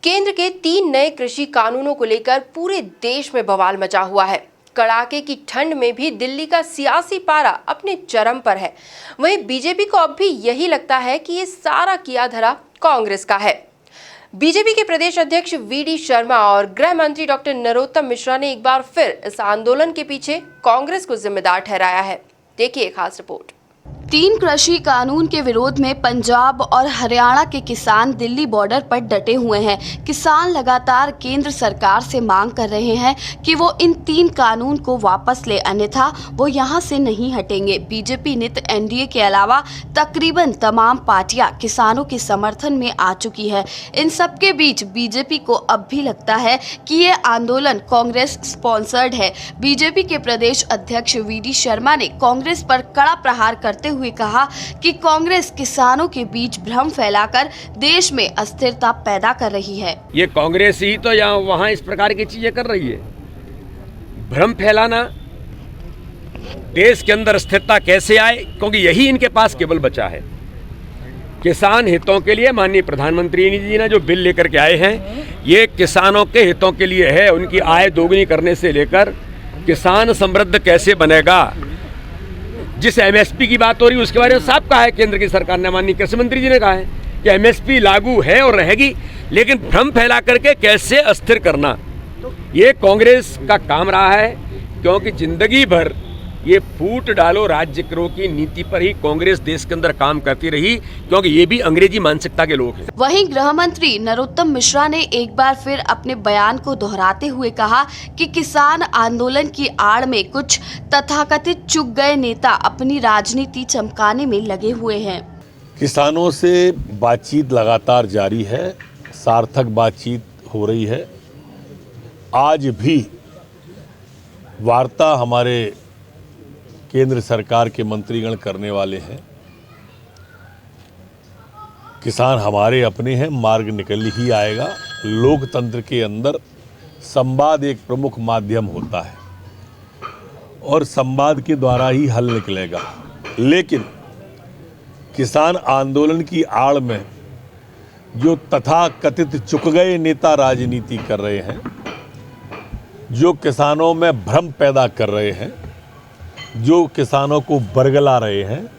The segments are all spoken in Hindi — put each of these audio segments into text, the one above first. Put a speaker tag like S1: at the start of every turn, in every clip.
S1: केंद्र के 3 नए कृषि कानूनों को लेकर पूरे देश में बवाल मचा हुआ है। कड़ाके की ठंड में भी दिल्ली का सियासी पारा अपने चरम पर है। वहीं बीजेपी को अब भी यही लगता है कि ये सारा किया धरा कांग्रेस का है। बीजेपी के प्रदेश अध्यक्ष वी.डी. शर्मा और गृह मंत्री डॉक्टर नरोत्तम मिश्रा ने एक बार फिर इस आंदोलन के पीछे कांग्रेस को जिम्मेदार ठहराया है। देखिए खास रिपोर्ट।
S2: 3 कृषि कानून के विरोध में पंजाब और हरियाणा के किसान दिल्ली बॉर्डर पर डटे हुए हैं। किसान लगातार केंद्र सरकार से मांग कर रहे हैं कि वो इन 3 कानून को वापस ले, अन्यथा वो यहां से नहीं हटेंगे। बीजेपी नित एनडीए के अलावा तकरीबन तमाम पार्टियां किसानों के समर्थन में आ चुकी है। इन सब के बीच बीजेपी को अब भी लगता है कि ये आंदोलन कांग्रेस स्पॉन्सर्ड है। बीजेपी के प्रदेश अध्यक्ष वी.डी. शर्मा ने कांग्रेस पर कड़ा प्रहार करते हुए कहा कि कांग्रेस किसानों के बीच भ्रम फैलाकर देश में अस्थिरता पैदा कर रही है।
S3: ये कांग्रेस ही तो यहाँ वहाँ इस प्रकार की चीजें कर रही है। भ्रम फैलाना, देश के अंदर अस्थिरता कैसे आए, क्योंकि यही इनके पास केवल बचा है। किसान हितों के लिए माननीय प्रधानमंत्री जी ने जो बिल लेकर के आए हैं, ये किसानों के हितों के लिए है। उनकी आय दोगुनी करने से लेकर किसान समृद्ध कैसे बनेगा, जिस एमएसपी की बात हो रही है उसके बारे में साफ कहा है केंद्र की सरकार ने। माननीय कृषि मंत्री जी ने कहा है कि एमएसपी लागू है और रहेगी, लेकिन भ्रम फैला करके कैसे अस्थिर करना, ये कांग्रेस का काम रहा है। क्योंकि जिंदगी भर ये फूट डालो राज्य करो की नीति पर ही कांग्रेस देश के अंदर काम करती रही, क्योंकि ये भी अंग्रेजी मानसिकता के लोग हैं।
S2: वहीं गृह मंत्री नरोत्तम मिश्रा ने एक बार फिर अपने बयान को दोहराते हुए कहा कि किसान आंदोलन की आड़ में कुछ तथाकथित चुक गए नेता अपनी राजनीति चमकाने में लगे हुए हैं।
S4: किसानों से बातचीत लगातार जारी है, सार्थक बातचीत हो रही है। आज भी वार्ता हमारे केंद्र सरकार के मंत्रीगण करने वाले हैं। किसान हमारे अपने हैं, मार्ग निकल ही आएगा। लोकतंत्र के अंदर संवाद एक प्रमुख माध्यम होता है और संवाद के द्वारा ही हल निकलेगा। लेकिन किसान आंदोलन की आड़ में जो तथाकथित चुक गए नेता राजनीति कर रहे हैं, जो किसानों में भ्रम पैदा कर रहे हैं, जो किसानों को बरगला रहे हैं,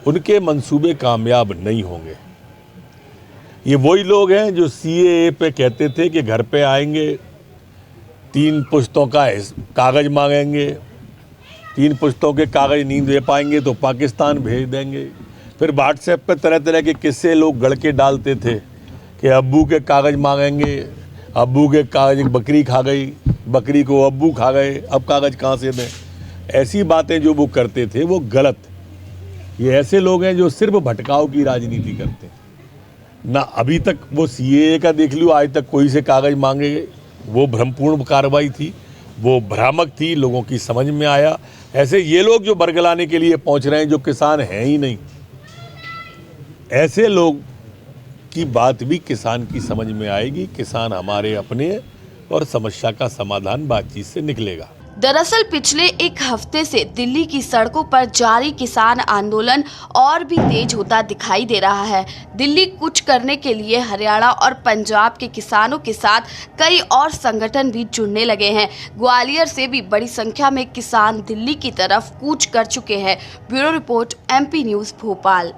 S4: उनके मंसूबे कामयाब नहीं होंगे। ये वही लोग हैं जो सीएए पे कहते थे कि घर पे आएंगे, 3 पुश्तों का कागज़ मांगेंगे, 3 पुश्तों के कागज़ नहीं दे पाएंगे तो पाकिस्तान भेज देंगे। फिर व्हाट्सएप पे तरह तरह के किस्से लोग गढ़ के डालते थे कि अब्बू के कागज़ मांगेंगे, अब्बू के कागज़ बकरी खा गई, बकरी को अब्बू खा गए, अब कागज़ कहाँ से दें। ऐसी बातें जो वो करते थे वो गलत। ये ऐसे लोग हैं जो सिर्फ भटकाव की राजनीति करते हैं ना। अभी तक वो सीएए का देख लियो, आज तक कोई से कागज़ मांगे, वो भ्रमपूर्ण कार्रवाई थी, वो भ्रामक थी, लोगों की समझ में आया। ऐसे ये लोग जो बरगलाने के लिए पहुंच रहे हैं, जो किसान हैं ही नहीं, ऐसे लोग की बात भी किसान की समझ में आएगी। किसान हमारे अपने और समस्या का समाधान बातचीत से निकलेगा।
S2: दरअसल पिछले 1 हफ्ते से दिल्ली की सड़कों पर जारी किसान आंदोलन और भी तेज होता दिखाई दे रहा है। दिल्ली कूच करने के लिए हरियाणा और पंजाब के किसानों के साथ कई और संगठन भी जुड़ने लगे हैं। ग्वालियर से भी बड़ी संख्या में किसान दिल्ली की तरफ कूच कर चुके हैं। Bureau report, MP news, Bhopal.